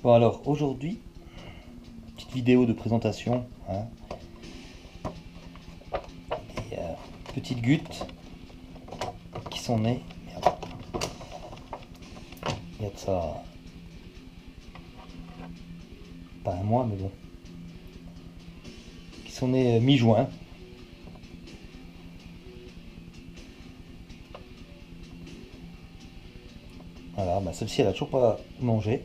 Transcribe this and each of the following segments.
Bon alors aujourd'hui, petite vidéo de présentation, hein. Et, petites gouttes qui sont nées, merde. Il y a de ça, pas un mois mais bon, qui sont nées mi-juin. Voilà, bah celle-ci elle a toujours pas mangé.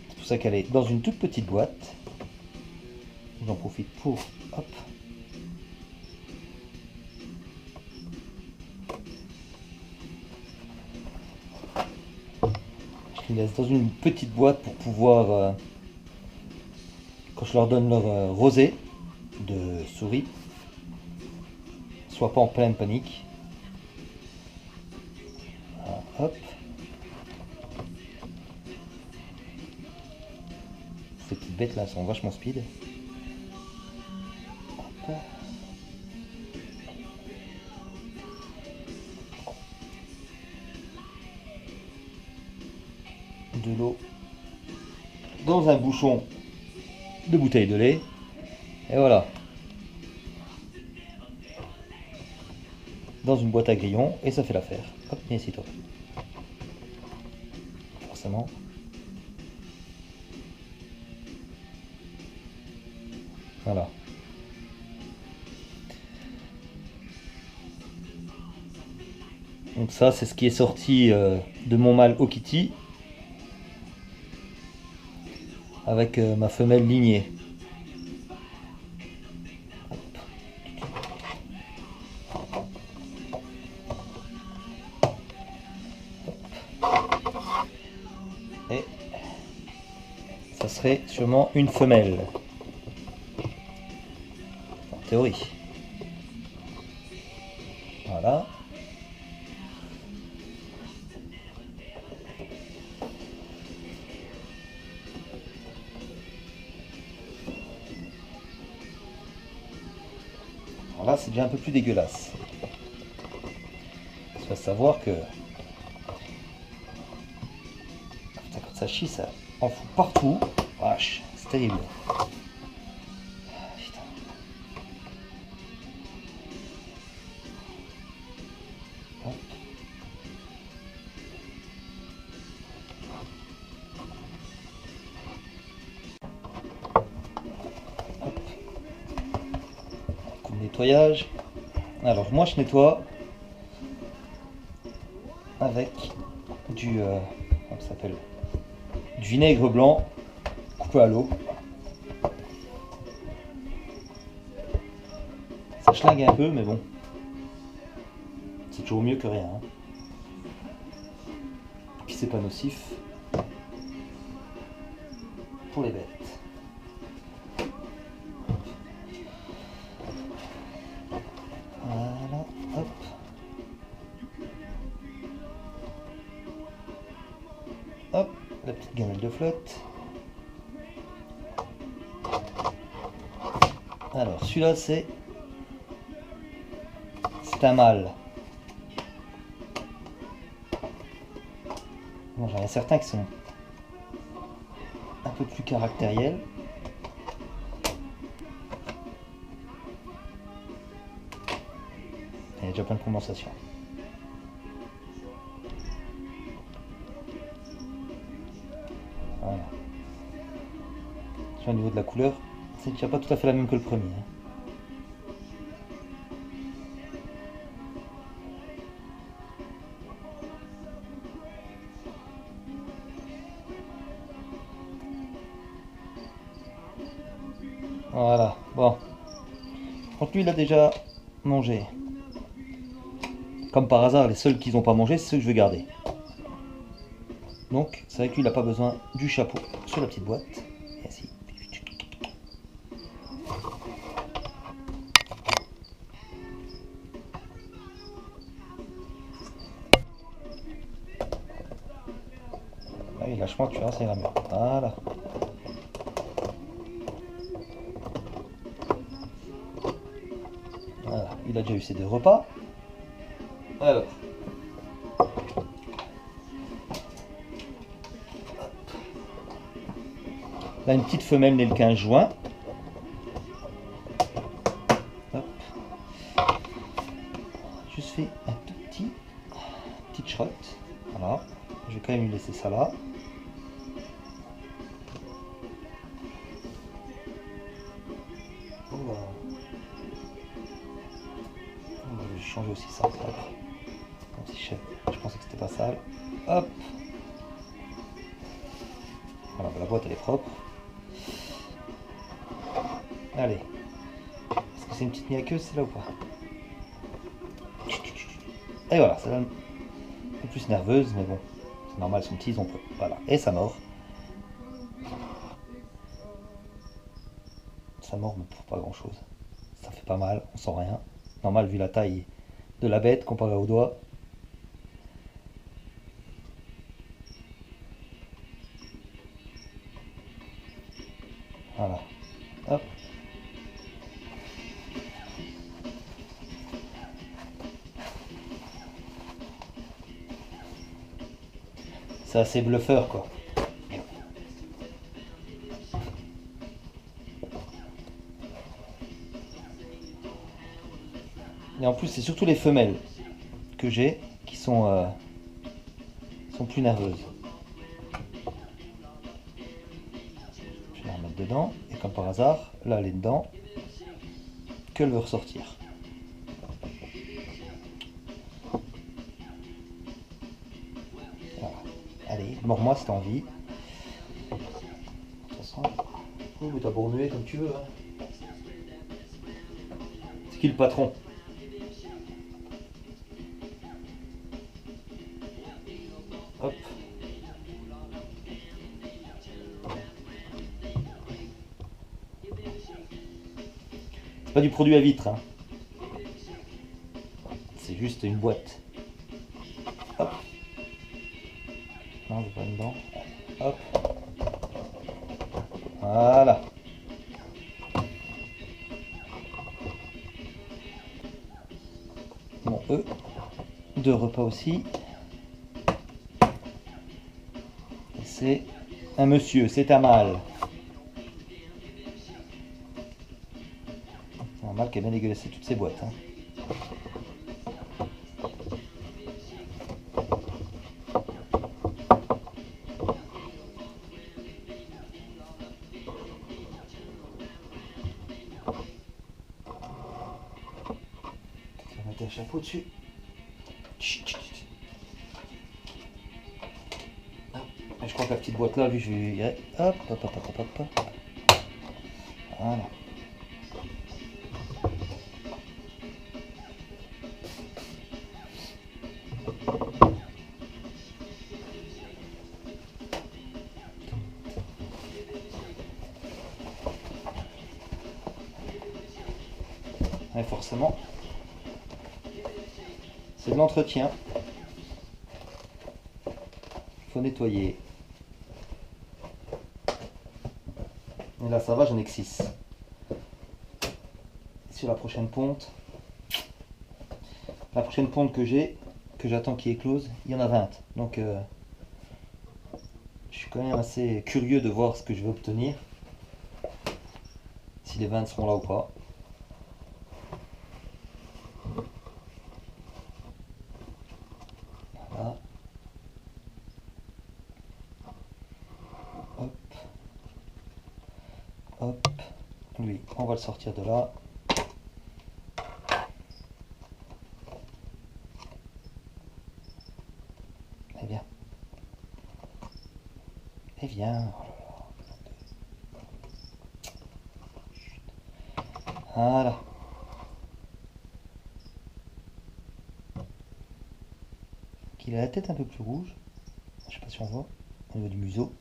C'est pour ça qu'elle est dans une toute petite boîte. J'en profite pour, hop, je les laisse dans une petite boîte pour pouvoir, quand je leur donne leur rosée de souris, soit pas en pleine panique. Voilà, hop. Ces petites bêtes là sont vachement speed. Hop. De l'eau dans un bouchon de bouteille de lait. Et voilà. Dans une boîte à grillons et ça fait l'affaire. Hop, viens ici toi. Forcément. Voilà. Donc ça c'est ce qui est sorti de mon mâle Okiti avec ma femelle lignée. Et ça serait sûrement une femelle. En théorie. Voilà. Alors là, c'est déjà un peu plus dégueulasse. Il faut savoir que putain, quand ça chie, ça en fout partout. Vache, c'est terrible. Putain. Hop. Hop. Coup de nettoyage. Alors moi je nettoie avec du comment ça s'appelle, du vinaigre blanc coupé à l'eau. Ça schlingue un peu mais bon, c'est toujours mieux que rien, hein. Et puis c'est pas nocif pour les bêtes. Voilà, hop. Hop, la petite gamelle de flotte. Alors celui-là c'est un mâle. Bon, j'en ai certains qui sont un peu plus caractériels. Il y a déjà plein de condensation. Voilà. Au niveau de la couleur, c'est déjà pas tout à fait la même que le premier, hein. Voilà, bon. Donc lui il a déjà mangé. Comme par hasard, les seuls qu'ils n'ont pas mangé, c'est ceux que je vais garder. Donc c'est vrai que lui il n'a pas besoin du chapeau sur la petite boîte. Et ainsi. Allez, lâche-moi, tu verras, ça ira mieux. Voilà. il a déjà eu ses 2 repas. Alors. Là, une petite femelle née le 15 juin. Hop. Juste fait un tout petite shrotte. Voilà. Je vais quand même lui laisser ça là. Voilà. Je vais changer aussi ça. Hop. Comme si je pensais que c'était pas sale. Hop. Voilà, la boîte elle est propre. Allez. Est-ce que c'est une petite niaqueuse celle-là ou pas? Et voilà, celle-là un peu plus nerveuse, mais bon. C'est normal, son petit, ils ont peur. Voilà. Et ça mord. Ça mord, mais pour pas grand chose. Ça fait pas mal, on sent rien. Normal vu la taille de la bête comparée au doigt. Voilà. Hop. C'est assez bluffeur quoi. Et en plus c'est surtout les femelles que j'ai qui sont plus nerveuses. Je vais la remettre dedans et comme par hasard, là elle est dedans, qu'elle veut ressortir. Voilà. Allez, mords-moi si t'as envie. De toute façon, oh, mais t'as beau remuer comme tu veux. Hein. C'est qui le patron? Hop. C'est pas du produit à vitre. Hein. C'est juste une boîte. Hop. Non, j'ai pas dedans. Hop. Voilà. Bon, eux, 2 repas aussi. Et c'est un monsieur, c'est un mâle. Un mâle qui a bien dégueulassé toutes ses boîtes. Hein. Je vais mettre un chapeau dessus. Je crois que la petite boîte là, lui, je vais virer. Hop, hop, hop, hop, hop, hop. Voilà. Et forcément, c'est de l'entretien. Il faut nettoyer. Et là ça va, j'en ai que 6. Sur la prochaine ponte que j'ai, que j'attends qu'il éclose, il y en a 20. Donc je suis quand même assez curieux de voir ce que je vais obtenir. Si les 20 seront là ou pas. Voilà. Hop. Hop. Lui, on va le sortir de là. Eh bien. Eh bien. Voilà. Il a la tête un peu plus rouge. Je sais pas si on voit. Au niveau du museau.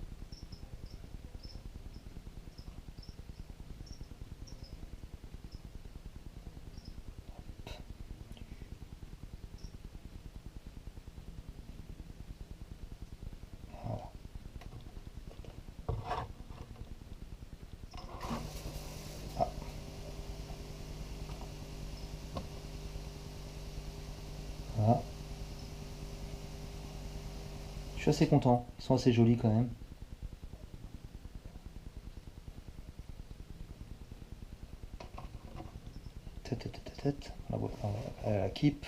Voilà. Ah. suis assez content. Ils sont assez jolis quand même. Tête. La keep.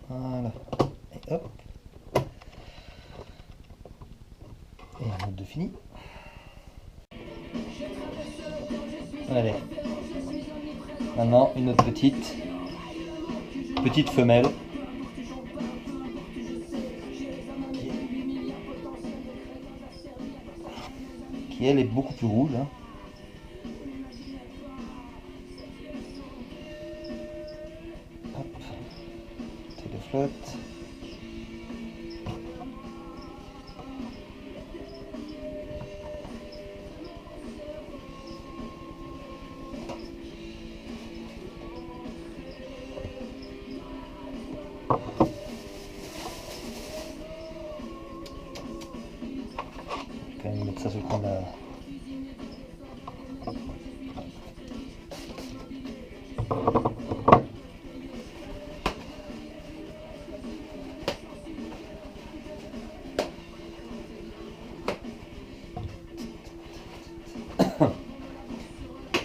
Voilà. Et hop. Et un autre de fini. Allez. Maintenant, une autre petite. Petite femelle. Qui elle est beaucoup plus rouge. Hein. Hop. Téléflotte. Quand même mettre ça sur le coin de la...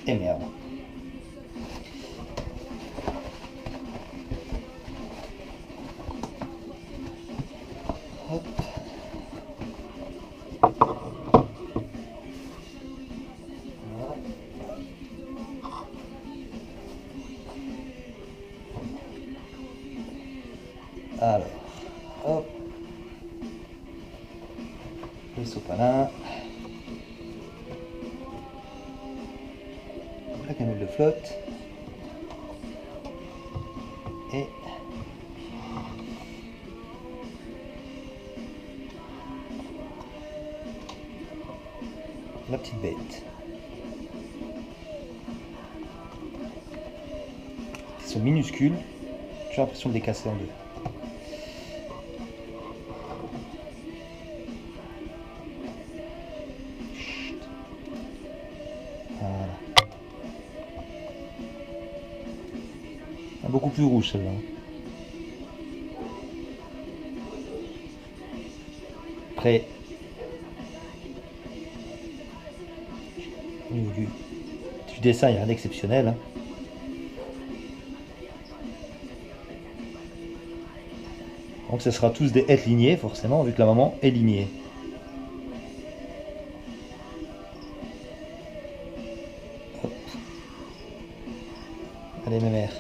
Et merde. Hop. Alors, hop, les sopalins, la cannelle de flotte et la petite bête. Ils sont minuscules, j'ai l'impression de les casser en deux. Voilà. Beaucoup plus rouge celle-là. Après, au niveau du dessin, il n'y a rien d'exceptionnel. Hein. Donc ce sera tous des hêtres lignés, forcément, vu que la maman est lignée. Hop. Allez, mes mères.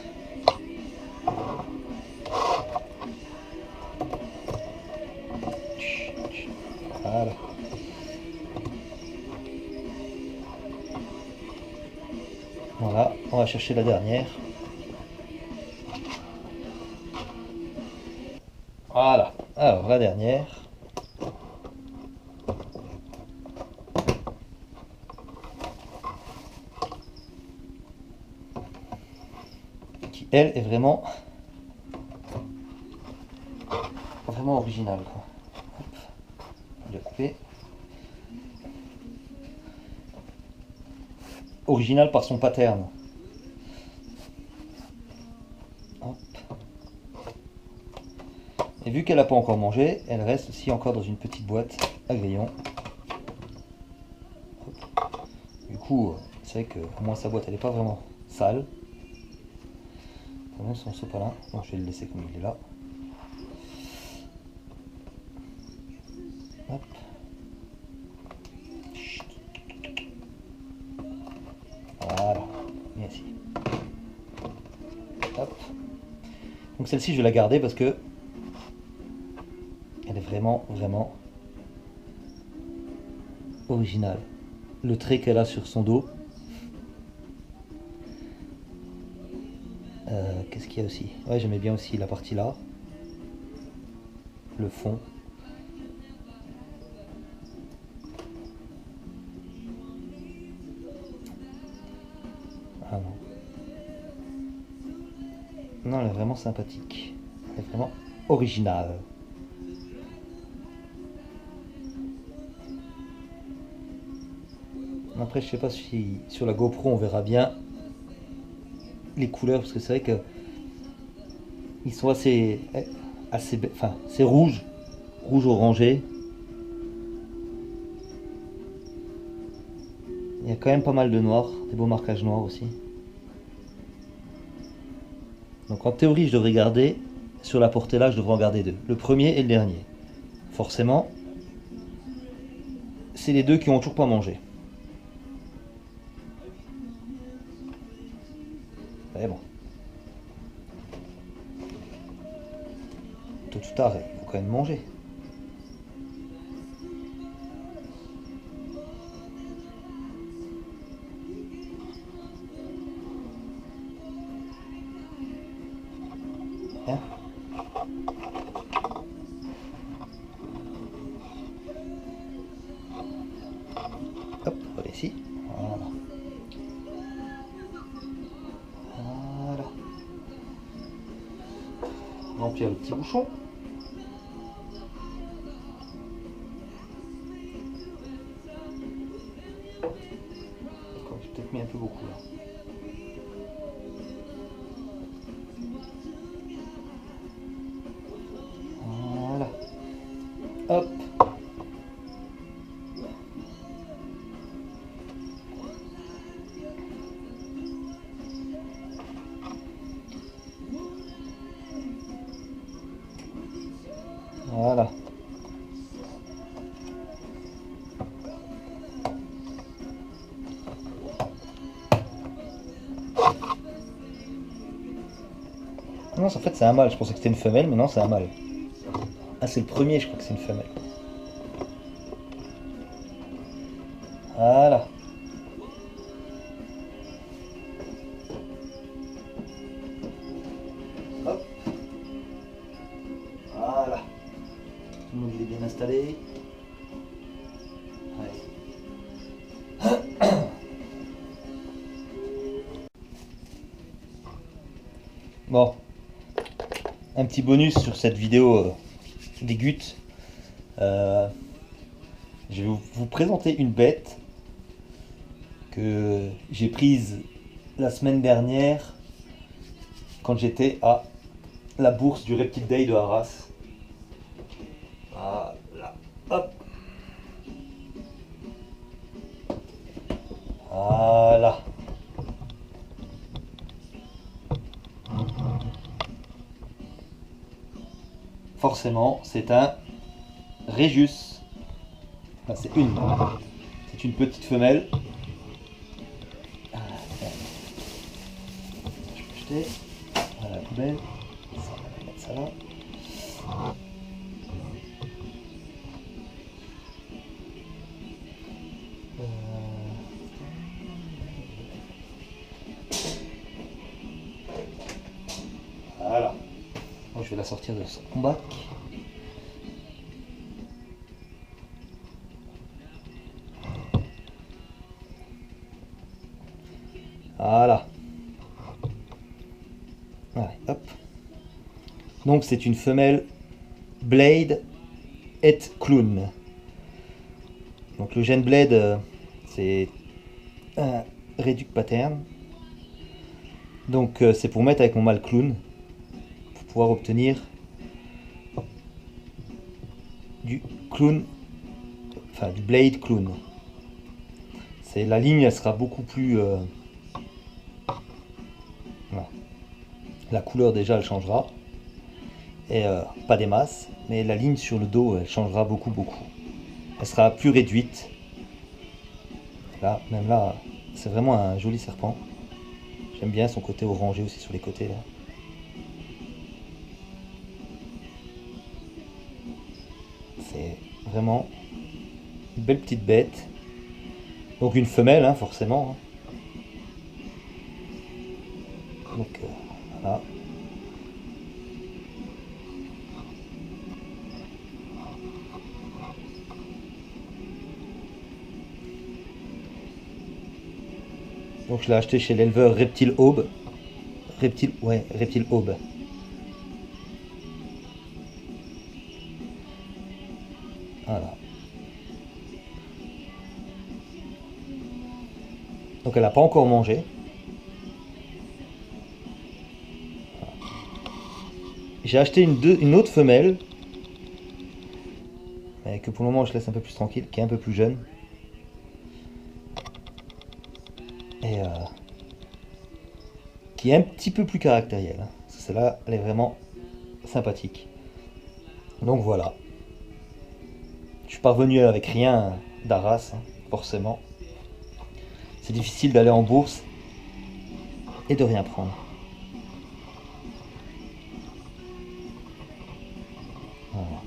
Voilà. Voilà, on va chercher la dernière. Voilà, alors la dernière. Qui elle est vraiment originale quoi. Hop, on va couper. Originale par son pattern. Hop. Et vu qu'elle n'a pas encore mangé, elle reste aussi encore dans une petite boîte à grillons. Hop. Du coup, c'est vrai que au moins sa boîte elle n'est pas vraiment sale. Son sopalin, donc je vais le laisser comme il est là. Hop. Voilà, bien ici. Hop. Donc celle-ci je vais la garder parce que elle est vraiment originale. Le trait qu'elle a sur son dos. Qu'est-ce qu'il y a aussi? Ouais, j'aimais bien aussi la partie là. Le fond. Ah non. Non, elle est vraiment sympathique. Elle est vraiment originale. Après, je sais pas si sur la GoPro on verra bien les couleurs, parce que c'est vrai que Ils sont enfin, c'est rouge orangé. Il y a quand même pas mal de noir, des beaux marquages noirs aussi. Donc en théorie, je devrais garder, sur la portée là, je devrais en garder deux. Le premier et le dernier. Forcément, c'est les deux qui ont toujours pas mangé. Mais bon. Tôt ou tard, il faut quand même manger. Hein? Hop, voilà ici. Voilà. Voilà. Remplir le petit bouchon. J'ai peut-être mis un peu beaucoup là. Voilà. Hop. Voilà. Non, en fait c'est un mâle, je pensais que c'était une femelle, mais non, c'est un mâle. Ah, c'est le premier, je crois que c'est une femelle. Voilà. Hop. Voilà. Tout le monde est bien installé. Ouais. Bon. Un petit bonus sur cette vidéo des gutes. Je vais vous présenter une bête que j'ai prise la semaine dernière quand j'étais à la bourse du Reptile Day de Arras. Voilà. Hop. Voilà. Forcément, c'est un Réjus. Enfin, c'est une petite femelle. Je peux jeter. Voilà la poubelle. Ça, on va mettre ça là. Voilà. Moi, je vais la sortir de son bac. Voilà. Allez, hop. Donc c'est une femelle Blade et Clown. Donc le gène Blade, c'est un réduc pattern. Donc c'est pour mettre avec mon mâle Clown, pour pouvoir obtenir du Clown, enfin du Blade Clown. C'est la ligne, elle sera beaucoup plus voilà. La couleur déjà elle changera et pas des masses, mais la ligne sur le dos elle changera beaucoup. Elle sera plus réduite. Là, même là, c'est vraiment un joli serpent. J'aime bien son côté orangé aussi sur les côtés là. C'est vraiment une belle petite bête. Donc une femelle hein, forcément. Donc voilà. Donc je l'ai acheté chez l'éleveur Reptile Aube. Reptile Aube. Voilà. Donc elle n'a pas encore mangé. J'ai acheté une autre femelle, mais que pour le moment je laisse un peu plus tranquille, qui est un peu plus jeune. Et qui est un petit peu plus caractérielle. Hein. Celle-là, elle est vraiment sympathique. Donc voilà. Je suis pas revenu avec rien d'Arras, hein, forcément. C'est difficile d'aller en bourse et de rien prendre. Voilà.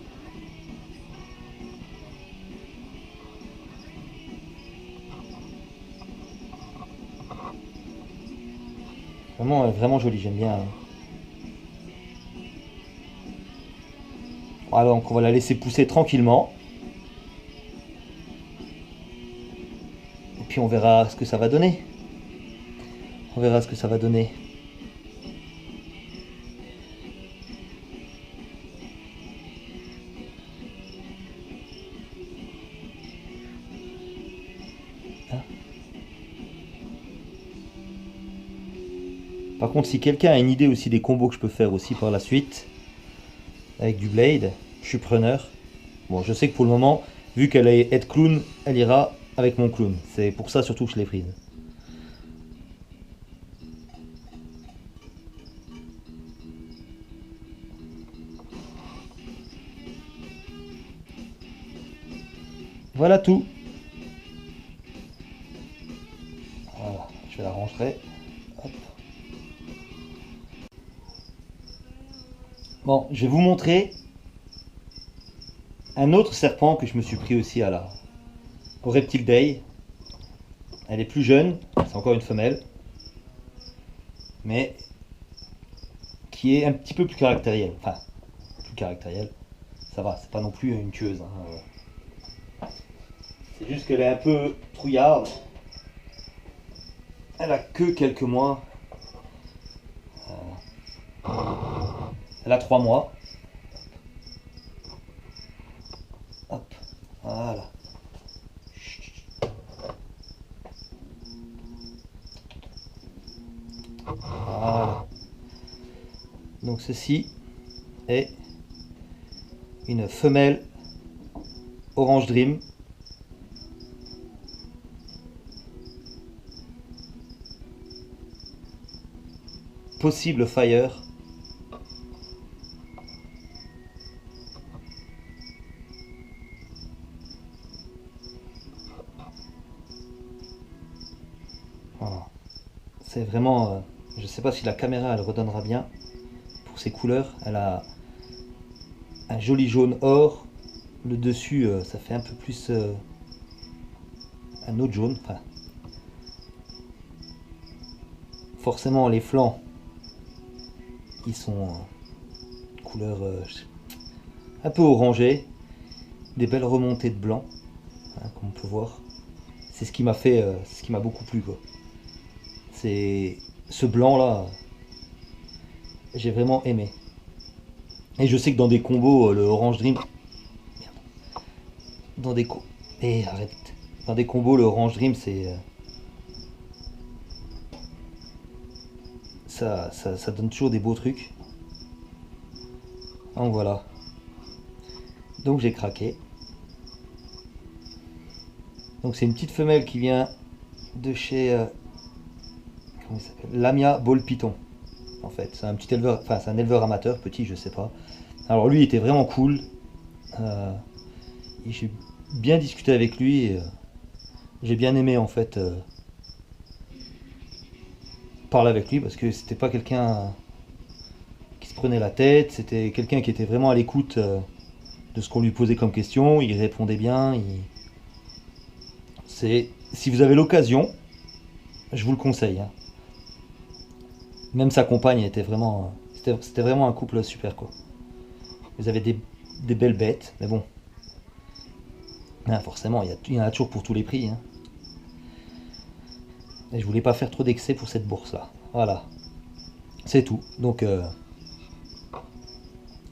Vraiment, vraiment joli, j'aime bien. Hein. Alors, donc on va la laisser pousser tranquillement. Et puis on verra ce que ça va donner. On verra ce que ça va donner. Hein. Par contre, si quelqu'un a une idée aussi des combos que je peux faire aussi par la suite, avec du blade, je suis preneur. Bon, je sais que pour le moment, vu qu'elle est head clown, elle ira avec mon clown. C'est pour ça surtout que je l'ai prise. Voilà tout. Voilà, je la rangerai. Hop. Bon, je vais vous montrer un autre serpent que je me suis pris aussi au Reptile Day. Elle est plus jeune, c'est encore une femelle, mais qui est un petit peu plus caractérielle. Enfin, plus caractérielle, ça va, c'est pas non plus une tueuse. Hein. C'est juste qu'elle est un peu trouillarde. Elle a que quelques mois. Elle a 3 mois. Hop, voilà. Voilà. Donc ceci est une femelle Orange Dream. Possible Fire. Voilà. C'est vraiment... je sais pas si la caméra elle redonnera bien pour ses couleurs. Elle a un joli jaune or. Le dessus, ça fait un peu plus un autre jaune. Enfin, forcément, les flancs, ils sont couleur un peu orangée. Des belles remontées de blanc, hein, comme on peut voir. C'est ce qui m'a fait, ce qui m'a beaucoup plu, quoi. C'est ce blanc là, j'ai vraiment aimé. Et je sais que dans des combos, le Orange Dream, merde, dans des arrête, dans des combos, le Orange Dream, c'est ça donne toujours des beaux trucs. Donc voilà. Donc j'ai craqué. Donc c'est une petite femelle qui vient de chez comment il s'appelle, Lamia Ball Python. En fait, c'est un petit éleveur, enfin c'est un éleveur amateur, petit, je sais pas. Alors lui il était vraiment cool. J'ai bien discuté avec lui et j'ai bien aimé en fait parler avec lui parce que c'était pas quelqu'un qui se prenait la tête, c'était quelqu'un qui était vraiment à l'écoute de ce qu'on lui posait comme question, il répondait bien. Si vous avez l'occasion, je vous le conseille. Hein. Même sa compagne était vraiment, c'était vraiment un couple super quoi. Vous avez des belles bêtes, mais bon, hein, forcément, il y en a toujours pour tous les prix. Hein. Et je voulais pas faire trop d'excès pour cette bourse là. Voilà, c'est tout. Donc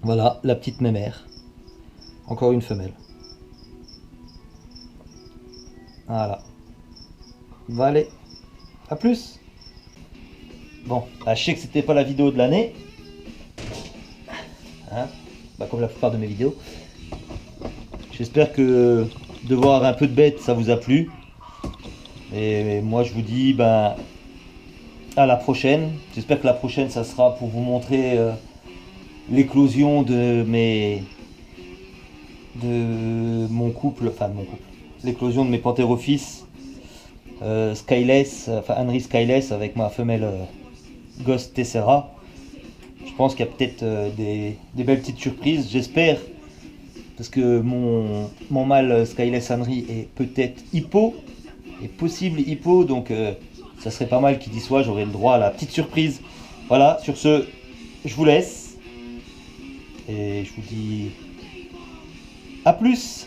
voilà la petite mémère. Encore une femelle. Voilà. Bah allez, à plus. Bon, bah, je sais que c'était pas la vidéo de l'année. hein, bah, comme la plupart de mes vidéos. J'espère que de voir un peu de bêtes ça vous a plu. Et moi je vous dis ben, à la prochaine. J'espère que la prochaine ça sera pour vous montrer l'éclosion de mon couple, l'éclosion de mes Panthérophis Skyless, enfin Henry Skyless avec ma femelle Ghost Tessera. Je pense qu'il y a peut-être des belles petites surprises, j'espère, parce que mon mâle Skyless Henry est peut-être hippo, est possible hippo, donc ça serait pas mal qu'il y soit, j'aurai le droit à la petite surprise. Voilà, sur ce, je vous laisse, et je vous dis à plus.